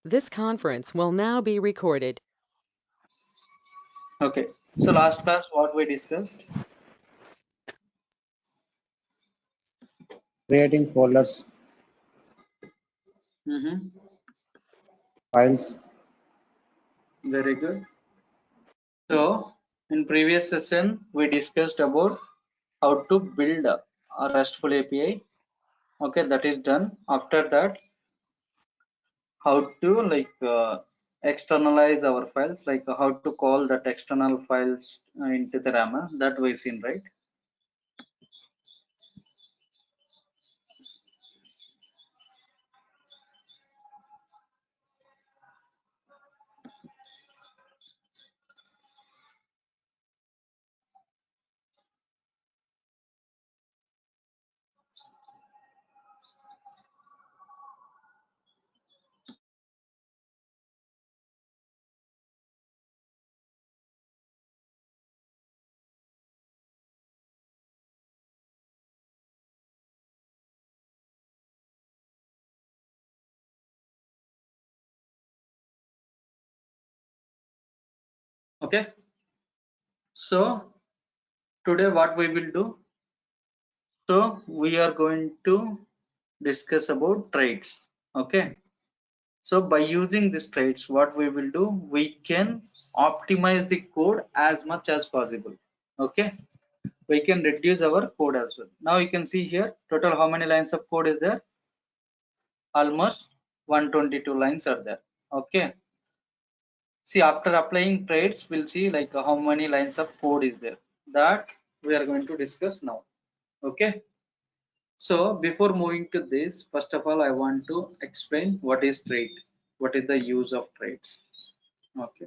This conference will now be recorded. Okay, so last class what we discussed? Creating folders, files. Very good. So in previous session we discussed about how to build a RESTful API. Okay, that is done. After that, how to externalize our files, like how to call that external files into the RAM. That we seen, right? Okay, so today what we will do? So we are going to discuss about traits. Okay, so by using these traits, what we will do, we can optimize the code as much as possible. Okay, we can reduce our code as well. Now you can see here total how many lines of code is there? Almost 122 lines are there. Okay, see, after applying traits, we'll see like how many lines of code is there, that we are going to discuss now. Okay, so before moving to this, first of all I want to explain what is trait, what is the use of traits. Okay,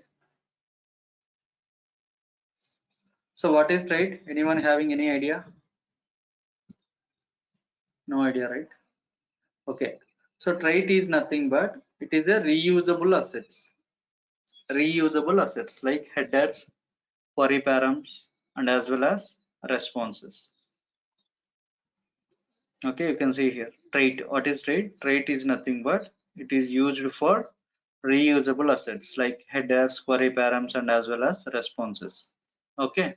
so what is trait? Anyone having any idea? No idea, right? Okay, so trait is nothing but it is a reusable assets. Reusable assets like headers, query params, and as well as responses. Okay, you can see here trait. What is trait? Trait is nothing but it is used for reusable assets like headers, query params, and as well as responses. Okay,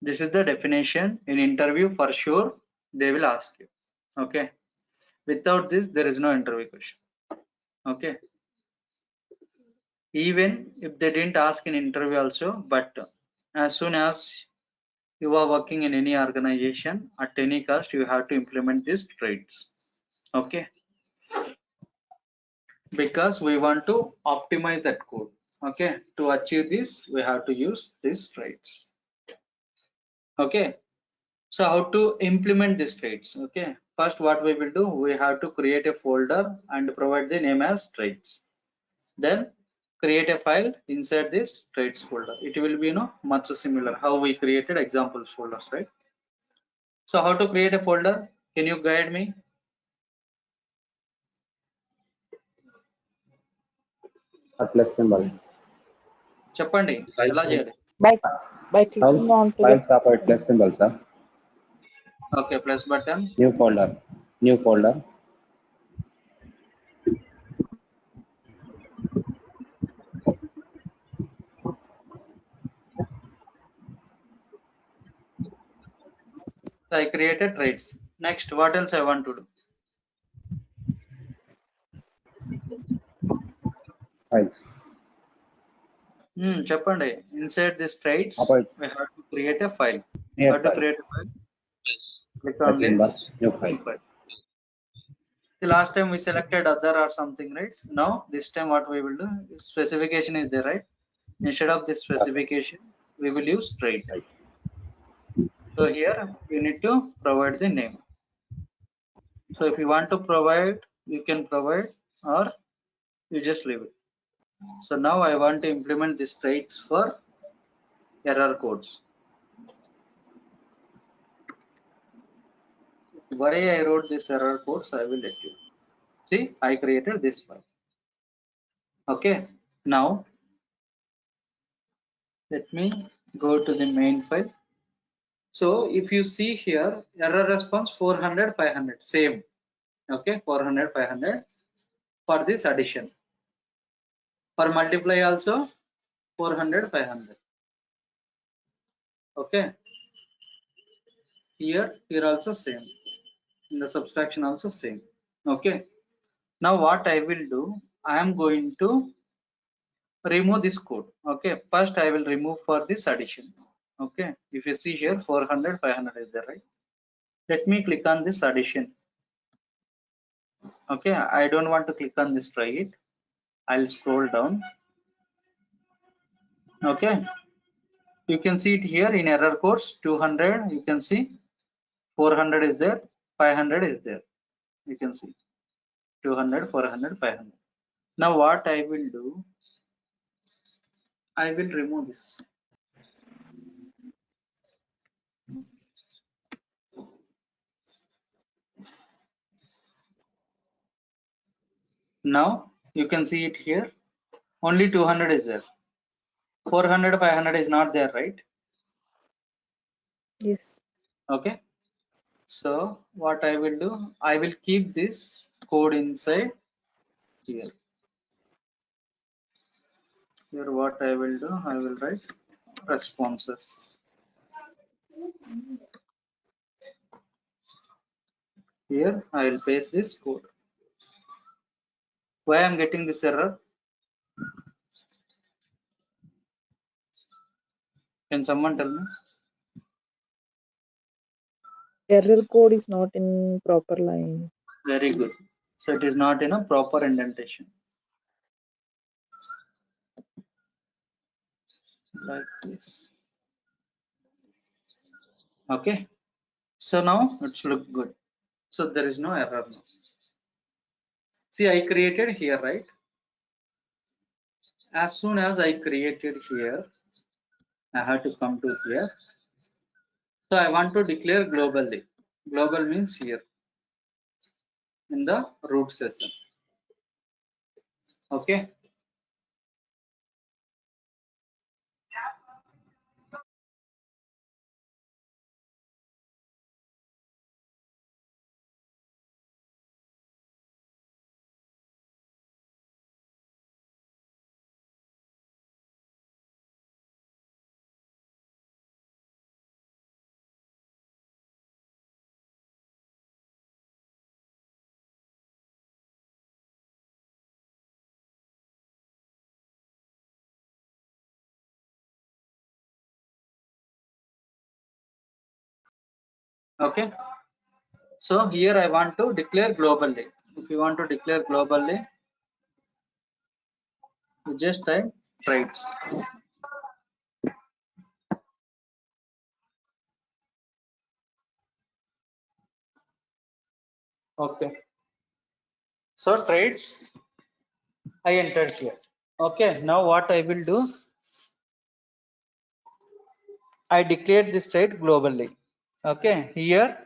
this is the definition. In interview for sure they will ask you. Okay, without this there is no interview question. Okay, even if they didn't ask in interview also, but as soon as you are working in any organization, at any cost you have to implement these traits. Okay, because we want to optimize that code. Okay, to achieve this we have to use these traits. Okay, so how to implement these traits? Okay, first what we will do, we have to create a folder and provide the name as traits, then create a file inside this traits folder. It will be much similar how we created examples folders, right? So how to create a folder, can you guide me? A plus symbol. చెప్పండి ఎలా చేయాలి? by clicking Files, onto the files are plus symbol, sir. Okay, plus button. New folder. New folder. So I created traits. Next, what else I want to do? Files. చెప్పండి. Inside this traits, About we have to create a file. near How to file. create a file? Yes. Click on Second this. bar. New New file. file. The last time we selected other or something, right? Now this time what we will do? Specification is there, right? Instead of this specification, we will use trait. Right. So here you need to provide the name. So if you want to provide, you can provide, or you just leave it. So now I want to implement these traits for error codes. Why I wrote this error codes, I will let you see. I created this file. Okay, now let me go to the main file. So if you see here, error response 400 500 same. Okay, 400 500 for this addition. For multiply also 400, 500. Okay. Here also same. In the subtraction also same. Okay. Now what I will do, I am going to remove this code. Okay. First I will remove for this addition. Okay. If you see here 400, 500 is there, right? Let me click on this addition. Okay. I don't want to click on this right. I'll scroll down. Okay. You can see it here in error codes 200. You can see 400 is there, 500 is there. You can see 200, 400, 500. Now what I will do, I will remove this. Now you can see it here. Only 200 is there. 400, 500 is not there, right? Yes. Okay. So what I will do, I will keep this code inside here. Here what I will do, I will write responses. Here I will paste this code. Why I am getting this error? Can someone tell me? Error code is not in proper line. Very good. So it is not in a proper indentation. Like this. Okay. So now it's look good. So there is no error now. See, I created here, right? As soon as I created here, I have to come to here. So I want to declare globally. Global means here in the root session. Okay. Okay. So here I want to declare globally. If you want to declare globally, you just type trades. Okay. So trades, I entered here. Okay. Now what I will do, I declared this trade globally. Okay. Here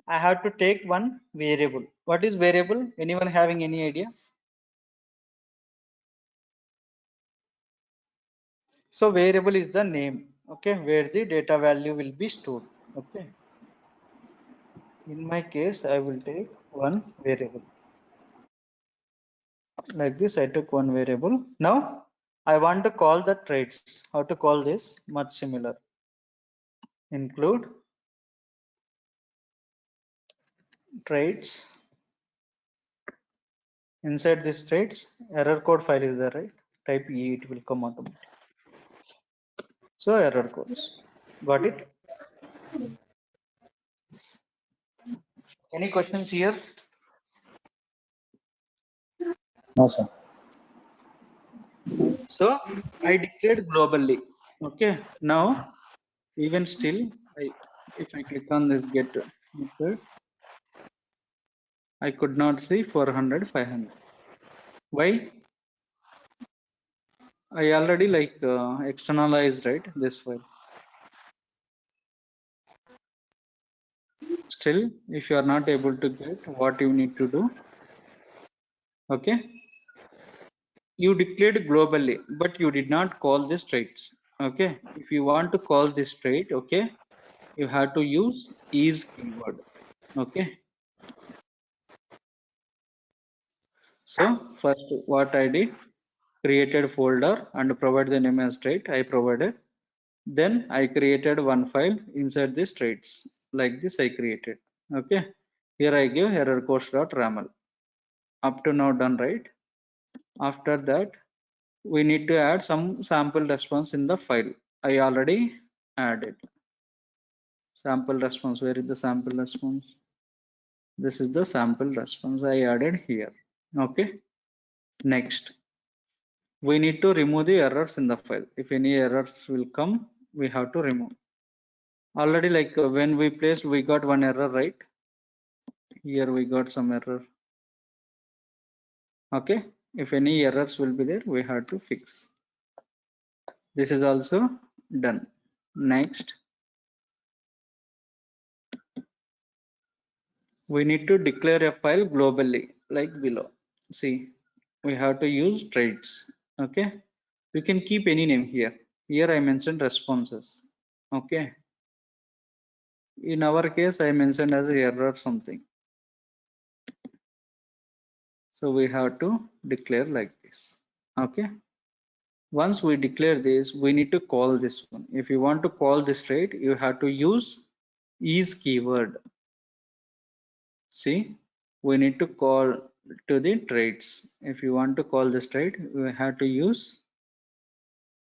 I have to take one variable. What is variable? Anyone having any idea? So variable is the name, okay, where the data value will be stored. Okay. In my case, I will take one variable. Like this, I took one variable. Now I want to call the trades. How to call this? Much similar. Include trades. Inside this trades, error code file is there, right? Type E, it will come automatically. So error codes. Got it? Any questions here? No, sir. So I declared globally. Okay. Now even still, if I click on this get method, I could not see 400, 500. Why? I already externalized, right, this file. Still, if you are not able to get what you need to do, okay, you declared globally, but you did not call this traits. Okay, if you want to call this trait, okay, you have to use is keyword. Okay. So first what I did, created folder and provide the name as trait. I provided. Then I created one file inside this traits. Like this I created. Okay. Here I give error course.raml. Up to now done, right? After that, we need to add some sample response in the file. I already added sample response. Where is the sample response? This is the sample response I added here. Okay. Next, we need to remove the errors in the file. If any errors will come, we have to remove. Already, like when we placed, we got one error, right? Here we got some error. Okay. If any errors will be there, we have to fix. This is also done. Next, we need to declare a file globally like below. See, we have to use traits. Okay. You can keep any name here. Here I mentioned responses. Okay. In our case, I mentioned as error something. So we have to declare like this. Okay. Once we declare this, we need to call this one. If you want to call this trait, you have to use is keyword. See, we need to call to the traits. If you want to call this trait, we have to use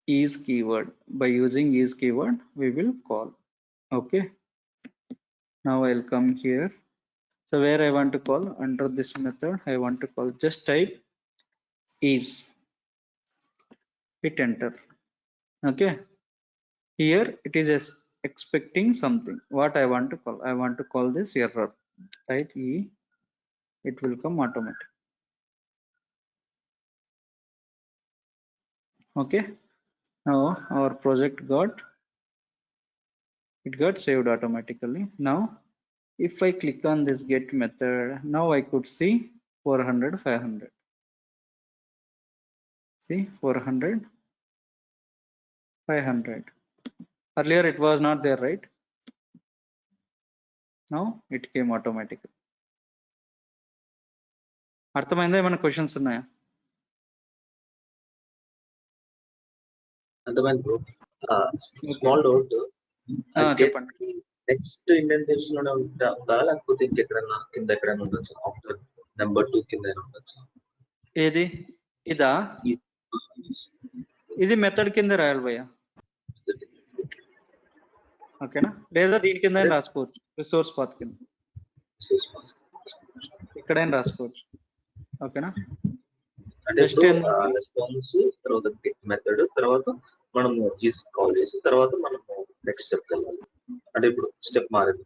is keyword. By using is keyword, we will call. Okay. Now I'll come here. So where I want to call, under this method, I want to call, just type is, hit enter. Okay. Here it is expecting something. What I want to call, I want to call this error. Type E, it will come automatic. Okay. Now our project got saved automatically. Now if I click on this get method, now I could see 400, 500. See, 400, 500. Earlier it was not there, right? Now it came automatically. అర్థమైందా? ఏమైనా questions ఉన్నాయా? అర్థమైంది bro. Small doubt. చెప్పండి. Next indentation లోనే ఉండాలా లేకపోతే ఇంకెక్కడన్నా కింద ఎక్కడైనా ఉండొచ్చు? ఆఫ్టర్ నెంబర్ 2 కింద ఉండొచ్చు. ఏది? ఇదా? ఇది మెథడ్ కింద రాయాలి భయ్య. ఓకేనా? లేదా దీని కింద రాసుకోవచ్చు, రిసోర్స్ పాత్ కింద ఎక్కడైనా రాసుకోవచ్చు. ఓకేనా? అంటే రెస్పాన్స్ తర్వాత మెథడ్ తర్వాత మనము ఈస్ కాల్ చేసి తర్వాత మనము నెక్స్ట్ స్టెప్ వెళ్ళాలి. అంటే ఇప్పుడు స్టెప్ మారేది.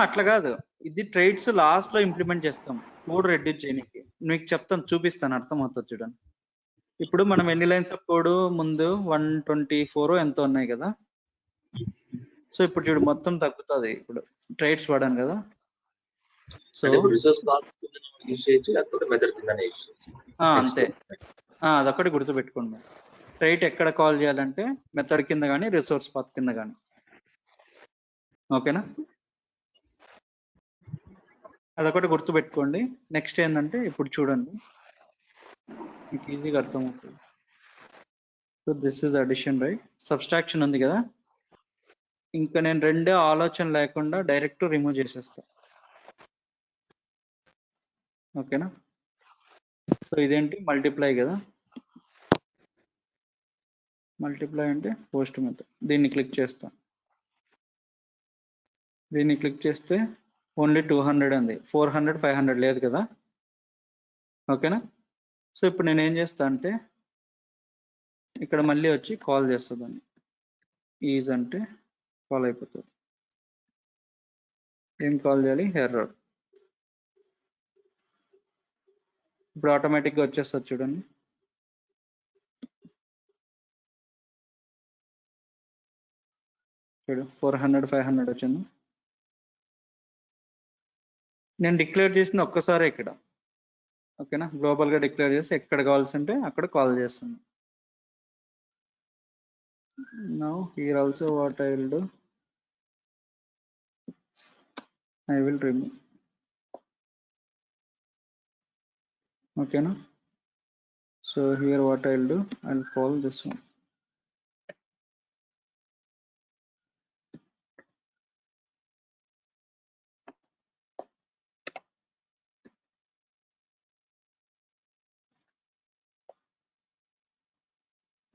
అట్లా కాదు, ఇది ట్రైట్స్ లాస్ట్ లో ఇంప్లిమెంట్ చేస్తాం కోడ్ రెడ్యూస్ చేయడానికి. మీకు చెప్తాను, చూపిస్తాను, అర్థమవుతుంది చూడండి. ఇప్పుడు మనం ఎన్ని లైన్స్ ఆఫ్ కోడ్ ముందు 124 ఎంతో ఉన్నాయి కదా. సో ఇప్పుడు చూడు మొత్తం తగ్గుతుంది. ఇప్పుడు ట్రైట్స్ వాడాను కదా. సో రిసోర్స్ పాత్ యూస్ చేయొచ్చు లేకపోతే మెథడ్ కిందనే యూస్ చేయొచ్చు. అంతే, అదొకటి గుర్తుపెట్టుకోండి. ట్రైట్ ఎక్కడ కాల్ చేయాలంటే మెథడ్ కింద కానీ రిసోర్స్ పాత్ కింద కానీ. ఓకేనా? అదొకటి గుర్తుపెట్టుకోండి. నెక్స్ట్ ఏంటంటే ఇప్పుడు చూడండి, మీకు ఈజీగా అర్థమవుతుంది. So this is addition, right? Subtraction ఉంది కదా, ఇంకా నేను రెండే ఆలోచన లేకుండా డైరెక్ట్ రిమూవ్ చేసేస్తా. ఓకేనా? సో ఇదేంటి? మల్టిప్లై కదా. మల్టిప్లై అంటే పోస్ట్ మెథడ్. దీన్ని క్లిక్ చేస్తా. దీన్ని క్లిక్ చేస్తే ఓన్లీ 200 ఉంది, 400, 500 లేదు కదా. ఓకేనా? సో ఇప్పుడు నేను ఏం చేస్తా అంటే ఇక్కడ మళ్ళీ వచ్చి కాల్ చేస్తుందండి. ఈజ్ అంటే కాల్ అయిపోతుంది. ఏం కాల్ చేయాలి? ఎర్రర్. ఇప్పుడు ఆటోమేటిక్గా వచ్చేస్తుంది చూడండి. చూడు 400, 500 వచ్చింది. నేను డిక్లేర్ చేసింది ఒక్కసారి ఇక్కడ. ఓకేనా? గ్లోబల్గా డిక్లేర్ చేసి ఎక్కడ కావాల్సి ఉంటే అక్కడ కాల్ చేస్తుంది. Now here also what I will do, I will remove. Okay, no? So here what I'll do, I'll call this one.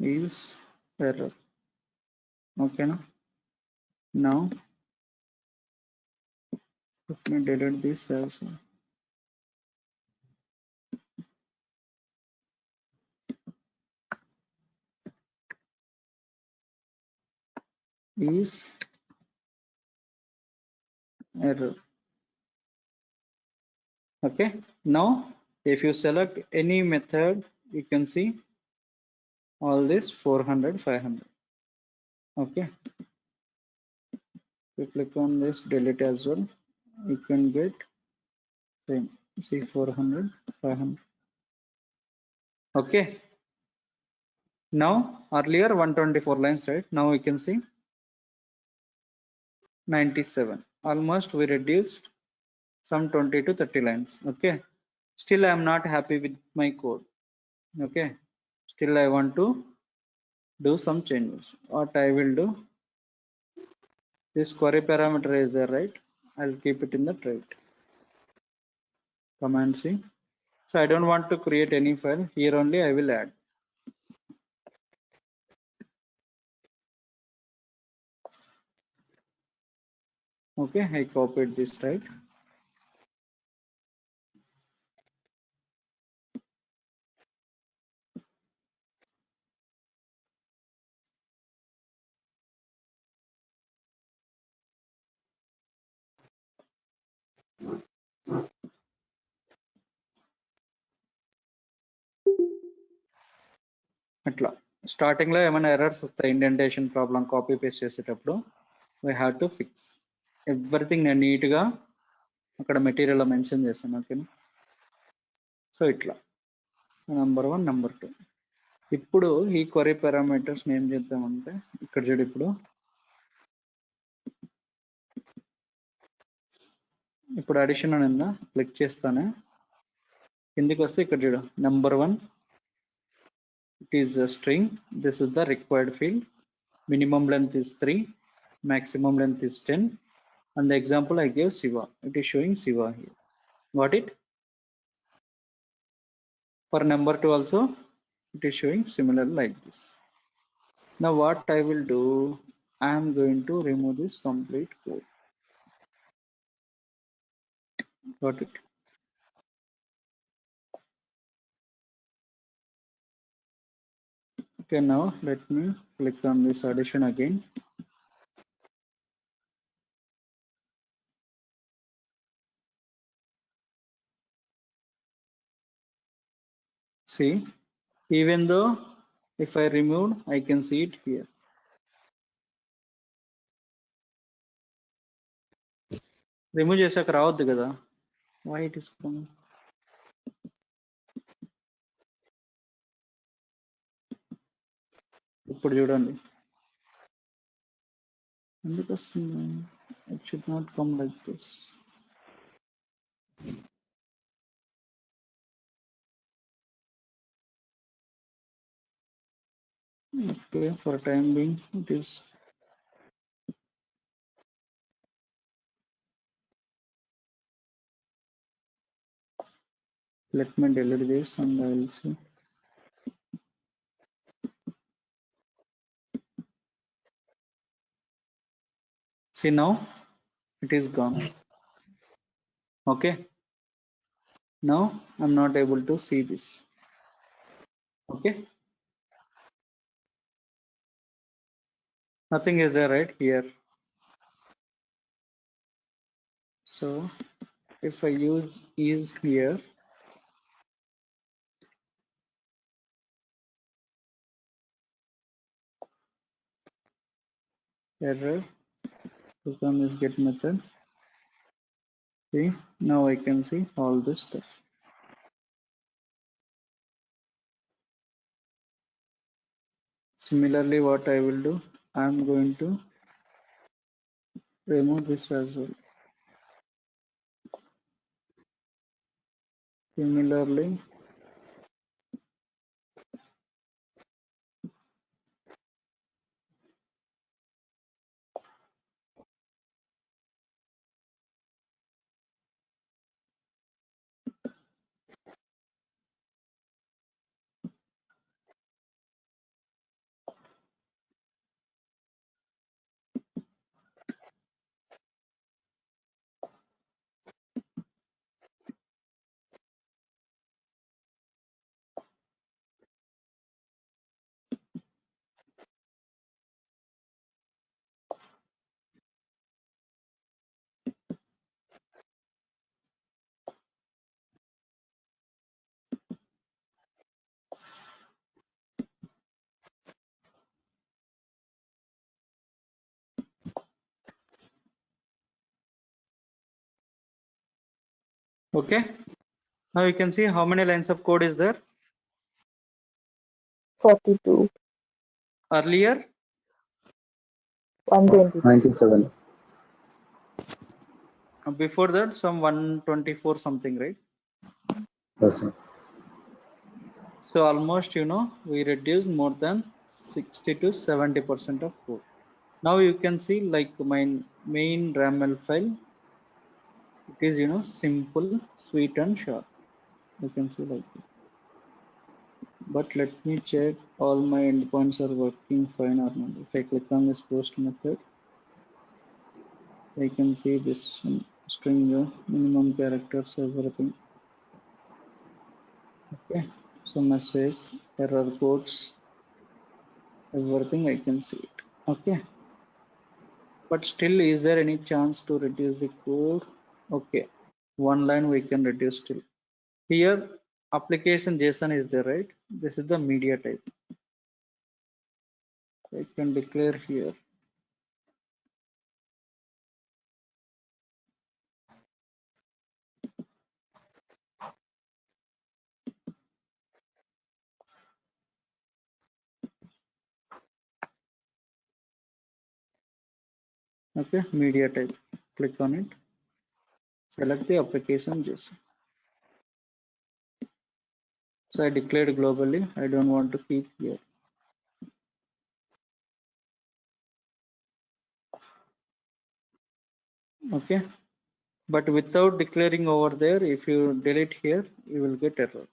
Is error. Okay, no? Now let me delete this as well. Is error. Okay, now if you select any method, you can see all this 400, 500. Okay, you click on this, delete as well. You can get same. See 400, 500. Okay, now earlier 124 lines, right? Now we can see 97. Almost we reduced some 20 to 30 lines. Okay, still I am not happy with my code. Okay, still I want to do some changes. What I will do, this query parameter is there, right? I'll keep it in the trait. Command C. So I don't want to create any file. Here only I will add. Okay, I copied this, right? అట్లా starting లో ఏమైనా errors వస్తాయి, indentation problem copy paste చేసేటప్పుడు we have to fix everything. నేను నీట్గా అక్కడ మెటీరియల్లో mention చేశాను. ఓకేనా? సో ఇట్లా నెంబర్ 1, నెంబర్ 2. ఇప్పుడు ఈ క్వరీ పారామీటర్స్ ఏం చేద్దామంటే ఇక్కడ చూడు, ఇప్పుడు అడిషన్ అని ఉందా, క్లిక్ చేస్తానే కిందికి వస్తే ఇక్కడ చూడు number 1 it is a string. This is the required field. Minimum length is 3, maximum length is 10, and the example I gave Siva, it is showing Siva here. Got it? For number 2 also it is showing similar like this. Now what I will do, I am going to remove this complete code. Got it? Okay, now let me click on this addition again. See, even though if I remove, I can see it here. Remove చేసాక రావద్దు కదా, why it is coming? ఇప్పుడు చూడండి ఎందుకు వస్తుంది. It should not come like this. Okay, for time being it is. Let me delete this and I will see. See, now it is gone. Okay, now I'm not able to see this. Okay, nothing is there right here. So if I use is here, error, program is get method. See, now I can see all this stuff. Similarly, what I will do, I'm going to remove this as well. Similarly, Okay, now you can see how many lines of code is there. 42, Earlier 120. 97. before that some 124 something, right? Yes, sir. So almost, you know, we reduced more than 60 to 70% of code. Now you can see like my main YAML file, it is, you know, simple, sweet and short. You can see like that. But let me check all my endpoints are working fine or not. If I click on this post method, I can see this string, minimum characters, everything. Okay, so message, error codes, everything I can see it. Okay, but still, is there any chance to reduce the code? Okay, one line we can reduce still. Here application JSON is there, right? This is the media type. I can declare here. Okay, media type. Click on it. Select the application JSON. So I declared globally. I don't want to keep here. Okay, but without declaring over there, if you delete here, you will get error.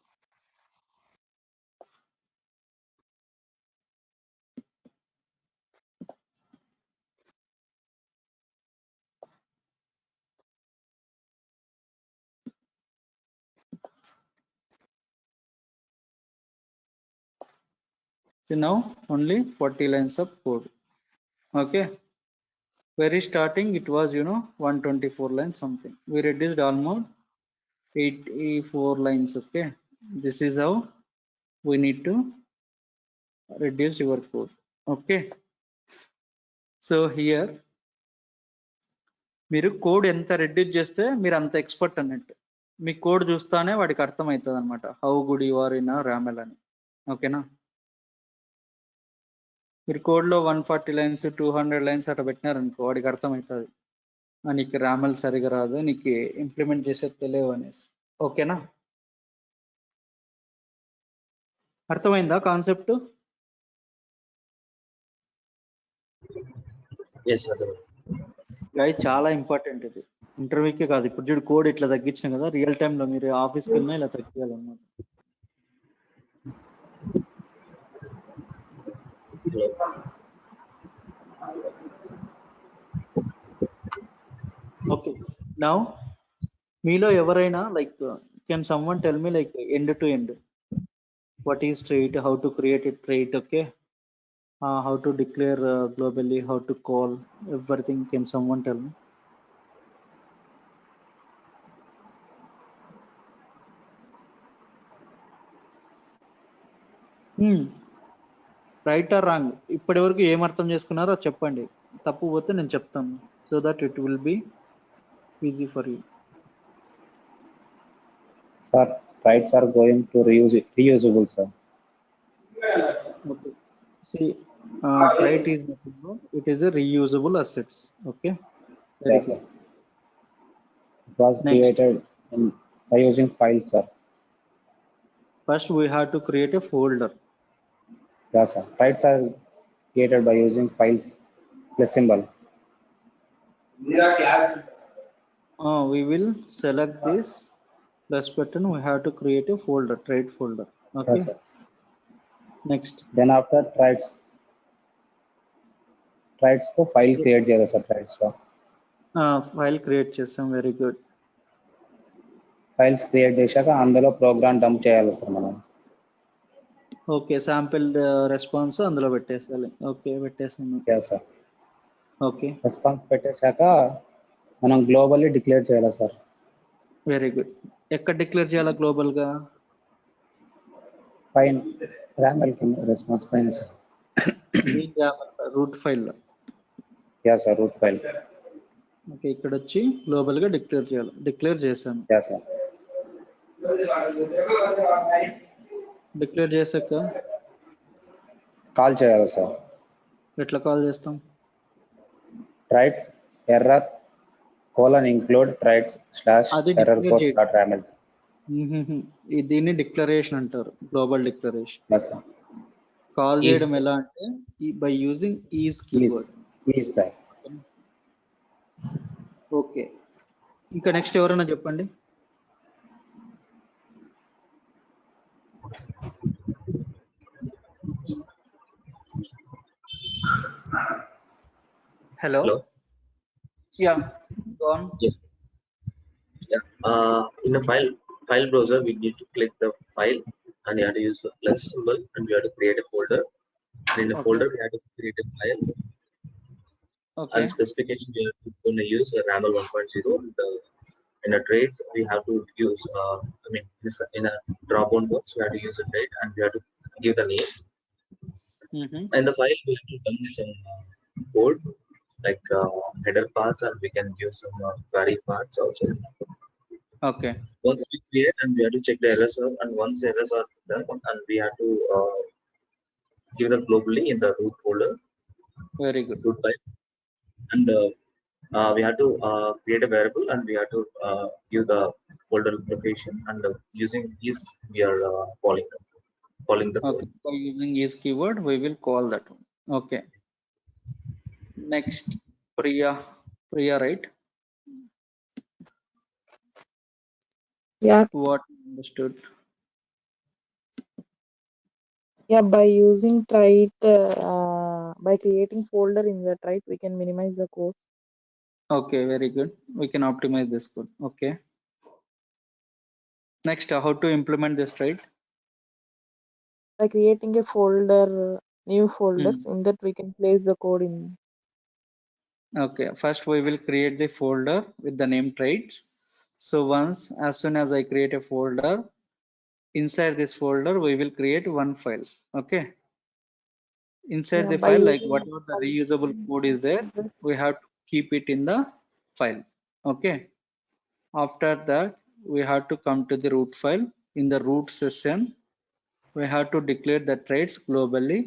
So now only 40 lines of code. Okay, very starting it was, you know, 124 lines something. We reduced almost 84 lines. Okay, this is how we need to reduce your code. Okay, so here మీరు code ఎంత reduce చేస్తే మీరు అంత expert అన్నట్టు. మీ code చూస్తానే వాడికి అర్థమవుతుంది అనమాట, how good you are in YAML అని. ఓకేనా, మీరు కోడ్లో 140 లైన్స్ 200 లైన్స్ అట్లా పెట్టినారనుకో, వాడికి అర్థమవుతుంది నీకు YAML సరిగా రాదు, నీకు ఇంప్లిమెంట్ చేసేది తెలియదు అనేసి. ఓకేనా, అర్థమైందా కాన్సెప్ట్? ఎస్ అదే. గైస్ చాలా ఇంపార్టెంట్ ఇది, ఇంటర్వ్యూకే కాదు. ఇప్పుడు చూడు కోడ్ ఇట్లా తగ్గించిన కదా, రియల్ టైంలో మీరు ఆఫీస్కి వెళ్ళినా ఇలా తగ్గియాలన్నమాట. ఓకే, నౌ మీలో ఎవరైనా like can someone tell me like end to end what is trait, how to create a trait, okay, how to declare globally, how to call, everything. Can someone tell me? Right are wrong, ఇప్పటి వరకు ఏం అర్థం చేసుకున్నారో చెప్పండి, తప్పు పోతే నేను చెప్తాను, so that it will be easy for you. Sir, traits are going to reusable, sir. Okay, see, trait is nothing but it is a reusable assets. Okay, very Yes, sir. good. It was Next, created by using files, sir. first we have to create a folder. Yes, sir. Traits are created by using files plus symbol. We will select this plus button. We have to create a folder, trait folder. Okay. Yes, sir. Next, Then after traits to file create చేయాలి sir. traits లో file create చేసాం. Very good. Files create చేశాక అందులో program dump చేయాలి sir మనం. Okay, sample response అందులో పెట్టేసాలి. Okay, పెట్టేసాను. yes sir. ఓకే, రెస్పాన్స్ పెట్టేశాక మనం గ్లోబల్లీ డిక్లేర్ చేయాలి సార్. Very good. ఎక్కడ డిక్లేర్ చేయాలా గ్లోబల్ గా? పైన YAML కింద రెస్పాన్స్ పైన sir. Root file. yes sir, root file. Okay, ఇక్కడ వచ్చి గ్లోబల్ గా డిక్లేర్ చేయాలి. డిక్లేర్ చేశాను. yes sir. డిక్లేర్ చేసాక కాల్ చేయాలి సార్. ఎట్లా కాల్ చేస్తాం? ట్రైట్స్ ఎర్రర్ :include ట్రైట్స్ అది /error డిక్లేర్ చేయడం. course.raml. దీన్ని డిక్లరేషన్ అంటారు, global declaration. Yes, sir. Call Is- చేయడం ఎలా అంటే by using is keyword. Is sir. Okay, ఇంకా నెక్స్ట్ ఎవరైనా చెప్పండి. Hello, Hello. Yeah go on. Yes. Yeah. In the file browser, we need to click the file, and you have to use the plus symbol, and we have to create a folder. And in the Okay. folder, we have to create a file. Okay, And specification, we are going to use RAML 1.0. And, in a trades, we have to use. In a drop-down box, we have to use a trade, and we have to give the name. In the file, we have to run some code like header paths, and we can use some query paths also. Okay, Once we create, and we have to check the errors out, and once errors are done, and we have to give them globally in the root folder, very good. root file, and we have to create a variable, and we have to give the folder location, and using this we are calling the Okay, by using is keyword we will call that one. Okay, next Priya, right? Yeah, What understood? yeah. By using trait, by creating folder in the trait, we can minimize the code. Okay, very good, we can optimize this code. Okay, next how to implement this, right? By creating a folder, new folders, in that we can place the code in. Okay, first we will create the folder with the name trades. So once, as soon as I create a folder, inside this folder we will create one file. Okay, inside Yeah, the by file, like using whatever the reusable code is there, we have to keep it in the file. Okay, after that we have to come to the root file. In the root session, we have to declare the traits globally,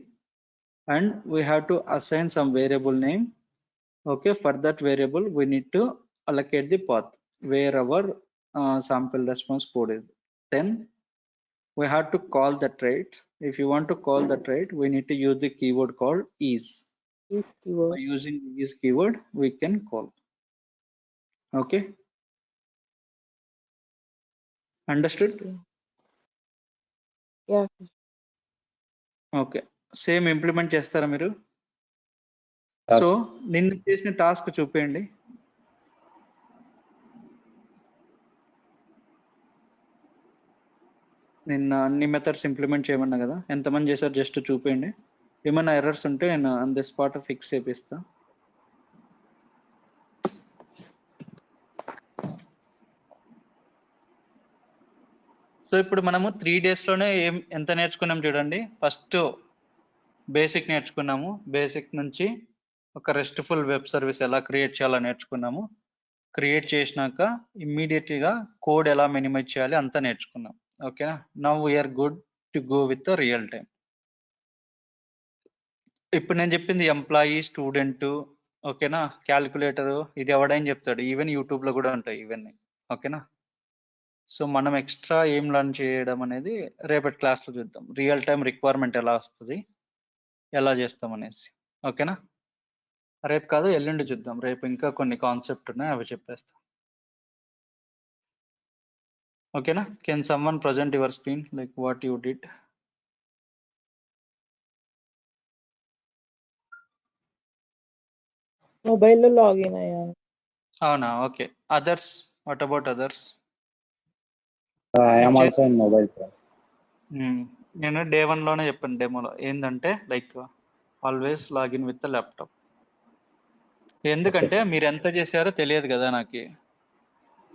and we have to assign some variable name. Okay, for that variable we need to allocate the path where our sample response code is. Then we have to call the trait. If you want to call the trait, we need to use the keyword called is. Is By keyword. using is keyword we can call. Okay, understood? Yeah. Okay, same implement చేస్తారా మీరు? Yes. So నిన్న చేసిన task చూపేయండి. నిన్న అన్ని methods implement చేయమన్నా కదా, ఎంతమంది చేశారు జస్ట్ చూపేయండి. ఏమైనా ఎర్రర్స్ ఉంటే నేను ఆన్ ది స్పాట్ ఫిక్స్ చేపిస్తా. సో ఇప్పుడు మనము 3 days లోనే ఎంత నేర్చుకున్నాం చూడండి. ఫస్ట్ బేసిక్ నేర్చుకున్నాము, బేసిక్ నుంచి ఒక రెస్ట్ఫుల్ వెబ్ సర్వీస్ ఎలా క్రియేట్ చేయాలో నేర్చుకున్నాము. క్రియేట్ చేసినాక ఇమ్మీడియట్ గా కోడ్ ఎలా మినిమైజ్ చేయాలి అంతా నేర్చుకున్నాం. ఓకేనా, now we are good to go with real time. ఇప్పుడు నేను చెప్పింది ఎంప్లాయీ, స్టూడెంట్, ఓకేనా, క్యాలిక్యులేటర్, ఇది ఎవడైనా చెప్తాడు, ఈవెన్ యూట్యూబ్ లో కూడా ఉంటాయి ఇవన్నీ. ఓకేనా, సో మనం ఎక్స్ట్రా ఏం లర్న్ చేయడం అనేది రేపటి క్లాస్ లో చూద్దాం. రియల్ టైం రిక్వైర్మెంట్ ఎలా వస్తుంది, ఎలా చేస్తాం అనేసి. ఓకేనా, రేపు కాదు ఎల్లుండి చూద్దాం. రేపు ఇంకా కొన్ని కాన్సెప్ట్ ఉన్నాయి, అవి చెప్పేస్తాం. ఓకేనా, can someone present your screen like what you did? Mobile లో లాగిన్ అయ్యాను. అవునా, okay. Others, what about others? I am also in mobile, sir. నేను డే 1 లోనే చెప్పాను డెమోలో, ఏంటంటే like always login with the laptop. ఎందుకంటే మీరు ఎంత చేశారో తెలియదు కదా నాకు.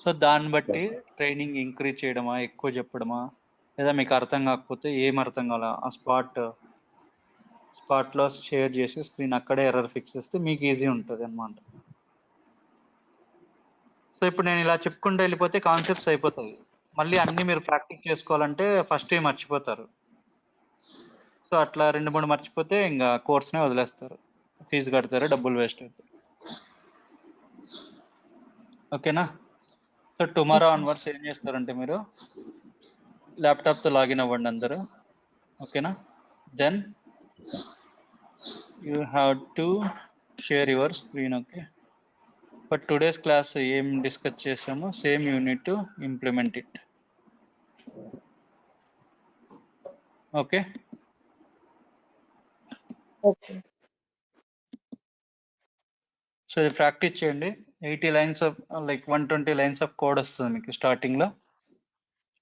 సో దాన్ని బట్టి ట్రైనింగ్ ఇంక్రీజ్ చేయడమా, ఎక్కువ చెప్పడమా, లేదా మీకు అర్థం కాకపోతే ఏం అర్థం కావాలా ఆ స్పాట్లో షేర్ చేసి స్క్రీన్ అక్కడే ఎర్రర్ ఫిక్స్ చేస్తే మీకు ఈజీ ఉంటుంది అన్నమాట. సో ఇప్పుడు నేను ఇలా చెప్పుకుంటూ వెళ్ళిపోతే కాన్సెప్ట్స్ అయిపోతాయి. మళ్ళీ అన్ని మీరు ప్రాక్టీస్ చేసుకోవాలంటే ఫస్ట్ మర్చిపోతారు. సో అట్లా 2-3 మర్చిపోతే ఇంకా కోర్స్నే వదిలేస్తారు, ఫీజు కడతారు, డబ్బులు వేస్ట్ అవుతాయి. ఓకేనా? సో టుమారో ఆన్వర్డ్స్ ఏం చేస్తారంటే మీరు ల్యాప్టాప్తో లాగిన్ అవ్వండి అందరూ. ఓకేనా? Then you have to share your screen. Okay, but today's class ఏం డిస్కస్ చేసామో same you need to implement it. Okay, okay. So ఇది ప్రాక్టీస్ చేయండి. 80 lines of like 120 lines of code వస్తుంది మీకు స్టార్టింగ్లో.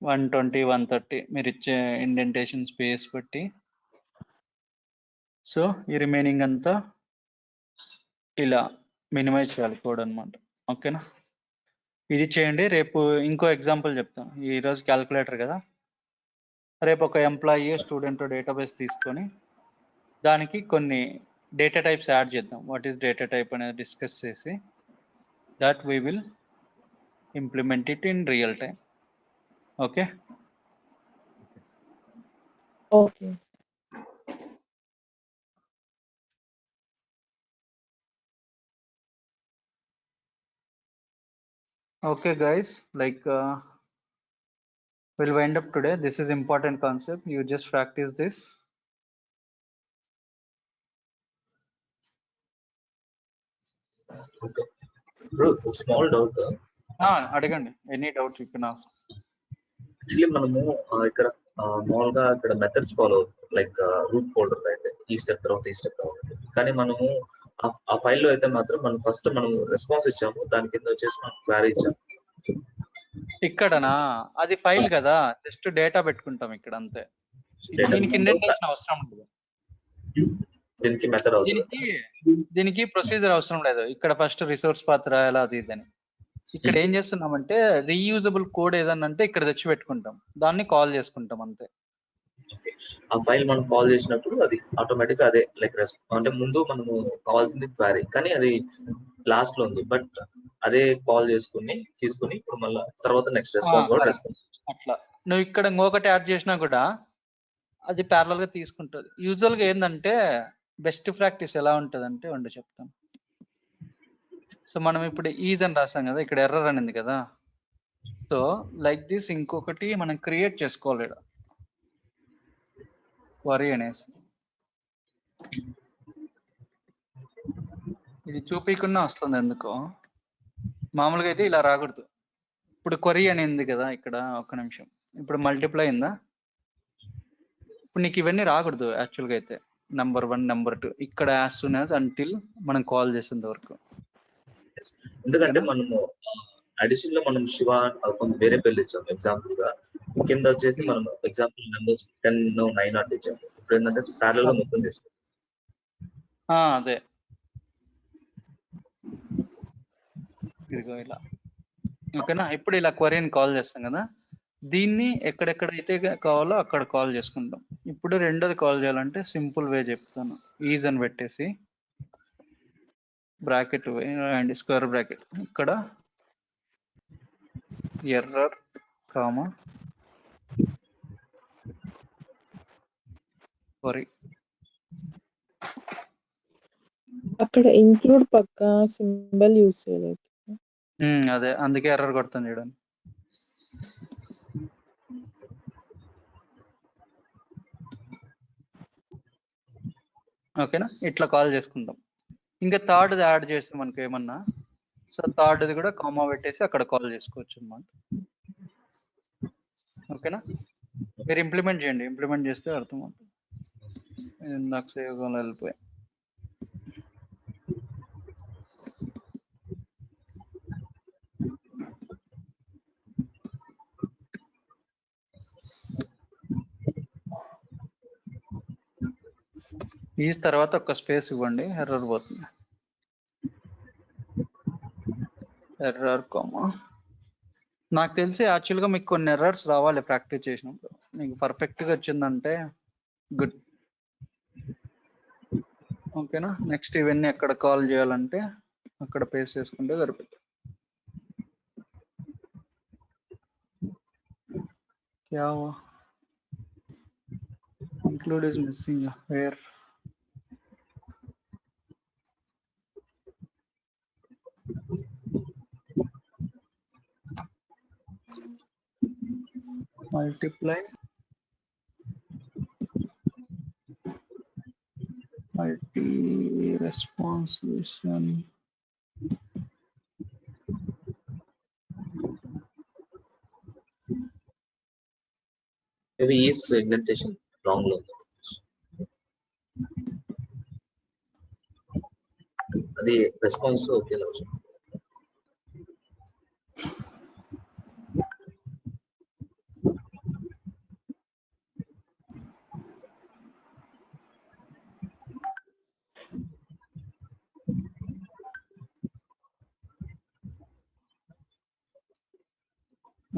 120, 130 మీరు ఇచ్చే ఇండెంటేషన్ స్పేస్ బట్టి. సో ఈ రిమైనింగ్ అంతా ఇలా మినిమైజ్ చేయాలి కోడ్ అనమాట. ఓకేనా? ఇది చేయండి. రేపు ఇంకో ఎగ్జాంపుల్ చెప్తాను. ఈరోజు క్యాల్కులేటర్ కదా, రేపు ఒక ఎంప్లాయీ స్టూడెంట్ డేటాబేస్ తీసుకొని దానికి కొన్ని డేటా టైప్స్ యాడ్ చేద్దాం. వాట్ ఈస్ డేటా టైప్ అనేది డిస్కస్ చేసి that we will implement it in real time. Okay, okay. okay guys, like we'll wind up today. This is important concept, you just practice this. Okay. Bro, small doubt. అడగండి, any doubt you can ask. Actually మనము ఇక్కడ మామూలుగా ఇక్కడ methods follow అవుతాం, like route folder అయితే ఈ step తర్వాత ఈ స్టెప్ తర్వాత. కానీ మనము ఆ ఫైల్లో అయితే మాత్రం మనం ఫస్ట్ మనం రెస్పాన్స్ ఇచ్చాము, దాని కింద వచ్చేసి మనం క్వారీ ఇచ్చాము. ఇక్కడనా అది ఫైల్ కదా, జస్ట్ డేటా పెట్టుకుంటాం ఇక్కడ అంతే. దీనికి ఇండెంటేషన్ అవసరం లేదు, దీనికి మెథడ్ అవసరం, దీనికి ప్రొసీజర్ అవసరం లేదు. ఇక్కడ ఫస్ట్ రిసోర్స్ పాత్ రాయాలి అది ఇదని. ఇక్కడ ఏం చేస్తున్నామంటే రీయూజబుల్ కోడ్ ఏదన్నా అంటే ఇక్కడ తెచ్చి పెట్టుకుంటాం, దాన్ని కాల్ చేసుకుంటాం అంతే. ఆ ఫైల్ మనం కాల్ చేసినప్పుడు అది ఆటోమేటిక్ అదే లైక్ అంటే ముందు మనము కావాల్సింది క్వారీ, కానీ అది లాస్ట్ లో ఉంది. బట్ అదే కాల్ చేసుకుని తీసుకుని ఇప్పుడు మళ్ళీ తర్వాత నెక్స్ట్ రెస్పాన్స్ కూడా రెస్పాన్స్ అట్లా. నువ్వు ఇక్కడ ఇంకొకటి యాడ్ చేసినా కూడా అది ప్యారలల్ గా తీసుకుంటుంది. యూజువల్ గా ఏంటంటే బెస్ట్ ప్రాక్టీస్ ఎలా ఉంటుంది అంటే చెప్తాను. సో మనం ఇప్పుడు ఈజ్ అని రాసాం కదా, ఇక్కడ ఎర్రర్ అనేది కదా. సో లైక్ దిస్ ఇంకొకటి మనం క్రియేట్ చేసుకోవాలి ఇక్కడ క్వరీ అనేసి. ఇది చూపించకుండా వస్తుంది ఎందుకో, మామూలుగా అయితే ఇలా రాకూడదు. ఇప్పుడు క్వరీ అని ఉంది కదా ఇక్కడ, ఒక్క నిమిషం. ఇప్పుడు మల్టిప్లై అయిందా, ఇప్పుడు నీకు ఇవన్నీ రాకూడదు యాక్చువల్గా అయితే. నెంబర్ 1, నెంబర్ 2 ఇక్కడ యాజ్ సూన్ యాజ్ అంటిల్ మనం కాల్ చేసేంత వరకు. ఎందుకంటే మనము అడిషన్ లో మనం శివ కొంత వేరే పేర్లు ఇచ్చాము ఎగ్జాంపుల్ గా, కింద వచ్చేసి మనం ఎగ్జాంపుల్ నెంబర్స్ 10, 9 అట్లా ఇచ్చాము. ఇప్పుడు ఏంటంటే ప్యారలల్ గా మొత్తం చేస్తాం. అదే ఇదిగో ఇలా. ఓకేనా? ఇప్పుడు ఇలా క్వరీని కాల్ చేస్తాం కదా, దీన్ని ఎక్కడెక్కడైతే కావాలో అక్కడ కాల్ చేసుకుంటాం. ఇప్పుడు రెండోది కాల్ చేయాలంటే సింపుల్ వే చెప్తాను. ఈజ్ అని పెట్టేసి బ్రాకెట్ అండ్ స్క్వేర్ బ్రాకెట్, ఇక్కడ ఎర్రర్ కామా క్వరీ. అక్కడ ఇంక్లూడ్ పక్క సింబల్ యూజ్ చేయలేదు. అదే అందుకే ఎర్రర్ కొడుతుంది చూడండి. ఓకేనా? ఇట్లా కాల్ చేసుకుంటాం. ఇంకా థర్డ్ది యాడ్ చేస్తే మనకి ఏమన్నా, సో థర్డ్ది కూడా కామా పెట్టేసి అక్కడ కాల్ చేసుకోవచ్చు అన్నమాట. ఓకేనా? మీరు ఇంప్లిమెంట్ చేయండి, ఇంప్లిమెంట్ చేస్తే అర్థమవుతుంది. నాకు సేవ్ వెళ్ళిపోయాయి. ఈ తర్వాత ఒక స్పేస్ ఇవ్వండి, ఎర్రర్ పోతుంది. Error comma. నాకు తెలిసి యాక్చువల్గా మీకు కొన్ని ఎర్రర్స్ రావాలి ప్రాక్టీస్ చేసినప్పుడు. మీకు పర్ఫెక్ట్గా వచ్చిందంటే గుడ్. ఓకేనా? నెక్స్ట్ ఇవన్నీ ఎక్కడ కాల్ చేయాలంటే అక్కడ పేస్ట్ చేసుకుంటే సరిపోతుంది. क्या हुआ? Include is missing. Where? Multiply. Multi response listen. Maybe is indentation wrong లో ఉంది. అది రెస్పాన్స్ ఒకేలా వచ్చింది.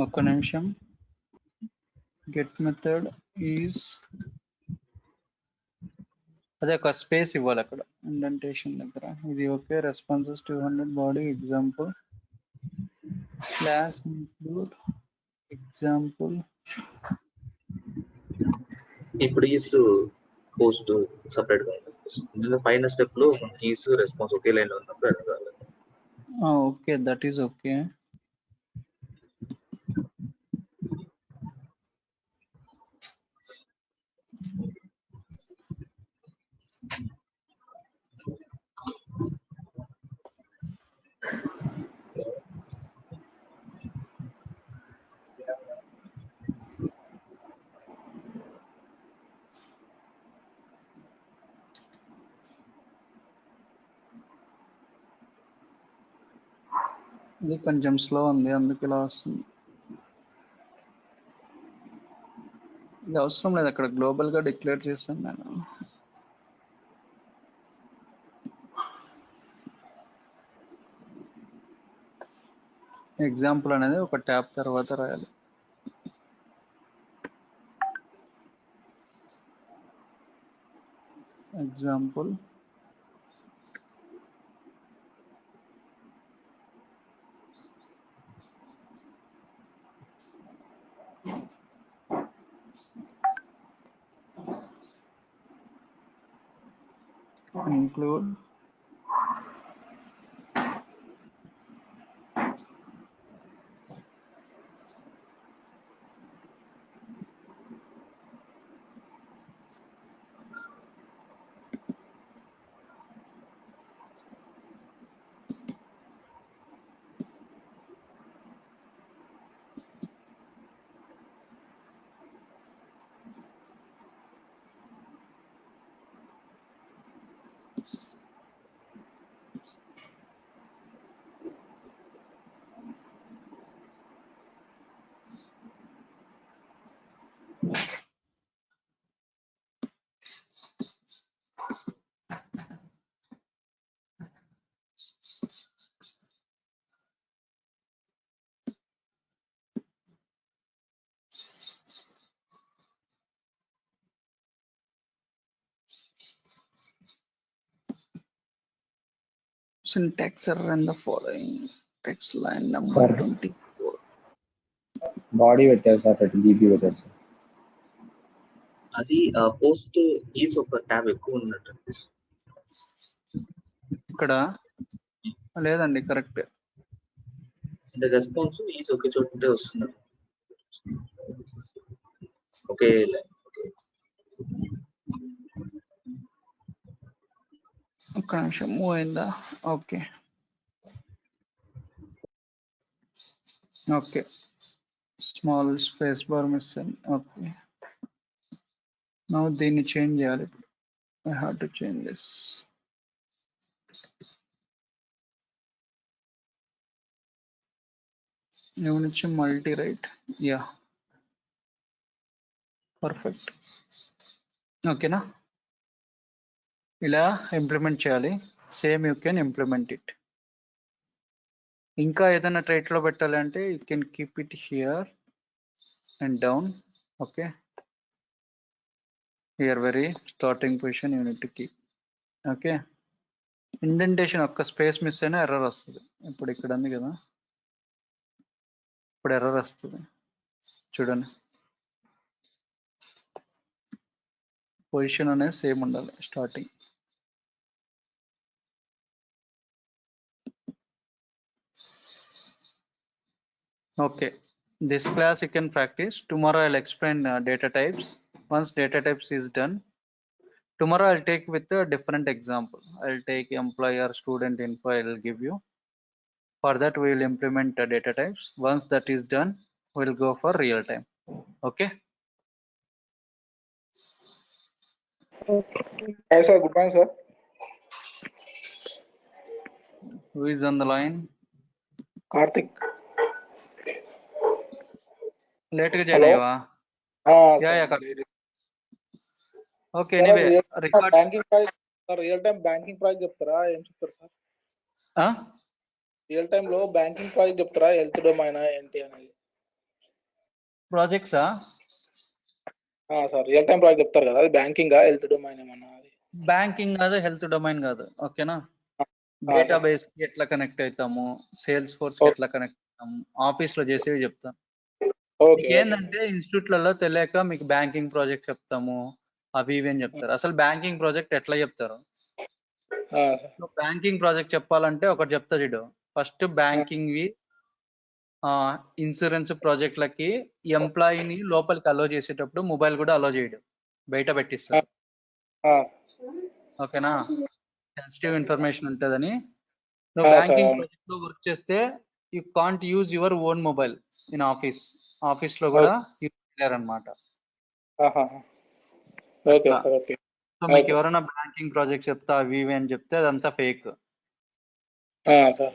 ఒక్క నిమిషం. Get method is అదే ఒక స్పేస్ ఇవ్వాలి అక్కడ ఇండెంటేషన్ దగ్గర. ఇది okay. Responses 200 body example class include example. ఇప్పుడు ఈస్ పోస్ట్ సపరేట్ గా ఉంటుంది. పైన స్టెప్ లో ఈస్ రెస్పాన్స్ ఒకే లైన్ లో ఉన్నప్పుడు అడగాలి. Okay, that is okay. ఇది కొంచెం స్లో ఉంది, అందుకు ఇలా వస్తుంది. ఇది అవసరం లేదు, అక్కడ గ్లోబల్ గా డిక్లేర్ చేశాను నేను. ఎగ్జాంపుల్ అనేది ఒక ట్యాబ్ తర్వాత రాయాలి. Example include syntax error in the following text line number Sir. 24. Body పెట్టారు సార్, 30 GB పెట్టారు సార్. అది పోస్ట్ ఈస్ ఒక ట్యాబ్ ఎక్కువ ఉన్నట్టు అనిపిస్తుంది. ఇక్కడ లేదండి, కరెక్ట్. అంటే రెస్పాన్స్ ఈస్ ఒకే చోట ఉంటే వస్తున్నారు. ఓకే ఒక్క నిమిషం, మూవ్ అయిందా? Okay okay, small space bar miss అయింది. ఓకే, నౌ దీన్ని చేంజ్ చేయాలి. I have to change this. ఏమనిచ్చి మల్టీ రైట్, యా పర్ఫెక్ట్. ఓకేనా? ఇలా ఇంప్లిమెంట్ చేయాలి. Same you can implement it. ఇంకా ఏదైనా ట్రైట్ లో పెట్టాలి అంటే you can keep it here and down. Okay, here very starting position you need to keep. Okay, indentation ఒక్క స్పేస్ మిస్ అయినా ఎర్రర్ వస్తుంది. ఇప్పుడు ఇక్కడ ఉంది కదా, ఇప్పుడు ఎర్రర్ వస్తుంది చూడండి. పొజిషన్ అనేది సేమ్ ఉండాలి starting. Okay, this class you can practice. Tomorrow I'll explain data types. Once data types is done, tomorrow I'll take with a different example. I'll take employer, student info, I'll give you. For that we will implement data types. Once that is done, we'll go for real time. Okay. Okay. Hi sir, good morning sir. Who is on the line? Karthik. Late ga Hello? join ayyava? Ah, Yeah, sir. yeah, Karthik. Okay, Sir, anyway, real record. banking price, sir, real time banking price చెప్తారా ఏం చెప్తారు sir? Huh? Real time లో banking price చెప్తారా health domain ఏంటి అనేది? Projects sir real time price చెప్తారు కదా అది బ్యాంకింగ్ హెల్త్ డొమైన్ ఏమన్నా అది? బ్యాంకింగ్ కాదు, హెల్త్ డొమైన్ కాదు. ఓకేనా? sir. డేటాబేస్ కి ఎట్లా కనెక్ట్ అవుతాము, సేల్స్ ఫోర్స్ కి ఎట్లా కనెక్ట్ అవుతాము, ఆఫీస్ లో చేసేవి చెప్తాను. ఓకే మీకు ఏంటంటే ఇన్స్టిట్యూట్లలో తెలియక మీకు బ్యాంకింగ్ ప్రాజెక్ట్ చెప్తాము అవి ఇవి అని చెప్తారు. అసలు బ్యాంకింగ్ ప్రాజెక్ట్ ఎట్లా చెప్తారు? బ్యాంకింగ్ ప్రాజెక్ట్ చెప్పాలంటే ఒకటి చెప్తా చూడు. ఫస్ట్ బ్యాంకింగ్ వి ఇన్సూరెన్స్ ప్రాజెక్టులకి ఎంప్లాయీని లోపలికి అలో చేసేటప్పుడు మొబైల్ కూడా అలో చేయడు, బయట పెట్టిస్తారు. ఓకేనా? సెన్సిటివ్ ఇన్ఫర్మేషన్ ఉంటుందని. నువ్వు బ్యాంకింగ్ ప్రాజెక్ట్ లో వర్క్ చేస్తే you can't use your own mobile in office లో కూడా యూజ్ చేయలేరన్నమాట. Okay sir. ఓకే. సో మీకు ఎవరైనా బ్యాంకింగ్ ప్రాజెక్ట్ చెప్తా అవి ఇవి అని చెప్తే అదంతా ఫేక్. సార్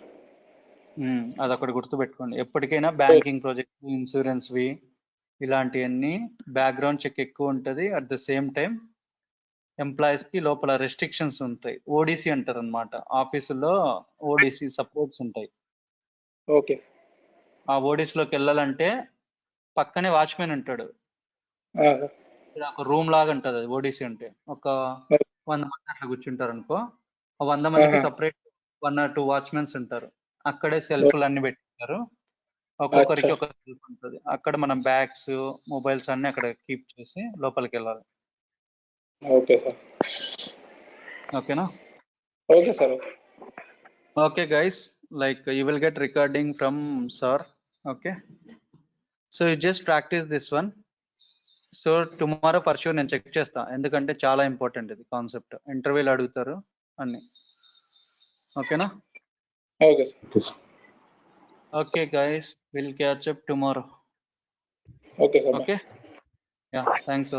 అదొకటి గుర్తుపెట్టుకోండి. ఎప్పటికైనా బ్యాంకింగ్ ప్రాజెక్ట్, ఇన్సూరెన్స్వి ఇలాంటివన్నీ బ్యాక్గ్రౌండ్ చెక్ ఎక్కువ ఉంటుంది. At the same time employees కి లోపల రెస్ట్రిక్షన్స్ ఉంటాయి. ఓడిసి అంటారు అనమాట. ఆఫీసులో ఓడిసి సపోర్ట్స్ ఉంటాయి. ఓకే. ఆ ఓడిసిలోకి వెళ్ళాలంటే పక్కనే వాచ్మెన్ ఉంటాడు. ఒక రూమ్ లాగా ఉంటుంది అది ఓడిసి అంటే. ఒక 100 మంది అట్లా కూర్చుంటారు అనుకో. ఆ 100 మందికి సపరేట్ 1 or 2 వాచ్మెన్స్ ఉంటారు. అక్కడే సెల్ఫ్లు అన్ని పెట్టింటారు. ఒక్కొక్కరికి ఒక సెల్ఫ్ ఉంటుంది. అక్కడ మనం బ్యాగ్స్, మొబైల్స్ అన్ని అక్కడ కీప్ చేసి లోపలికి వెళ్ళాలి. Okay sir. ఓకేనా? Okay sir. Okay guys, like you will get recording from sir. Okay, so you just practice this one. So tomorrow for sure నేను చెక్ చేస్తా, ఎందుకంటే చాలా ఇంపార్టెంట్ ఇది కాన్సెప్ట్. ఇంటర్వ్యూలు అడుగుతారు అన్ని. ఓకేనా? Okay sir. Okay guys, will catch up tomorrow. Okay sir. Okay, yeah, thanks.